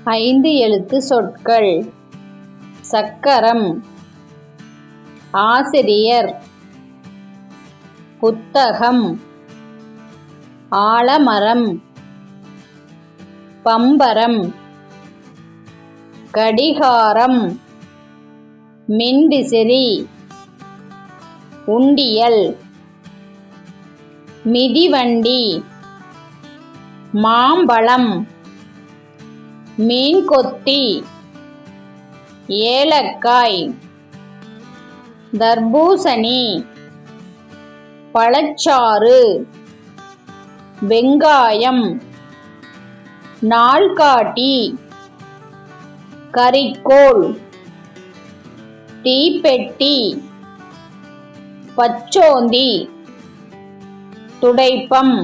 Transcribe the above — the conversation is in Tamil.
5 எழுத்து சொற்கள். சக்கரம், ஆசிரியர், புத்தகம், ஆலமரம், பம்பரம், கடிகாரம், மின்விசிறி, உண்டியல், மிதிவண்டி, மாம்பழம், மீன்கொத்தி, ஏலக்காய், தர்பூசணி, பழச்சாறு, வெங்காயம், நாள்காட்டி, கரிக்கோல், தீப்பெட்டி, பச்சோந்தி, துடைப்பம்.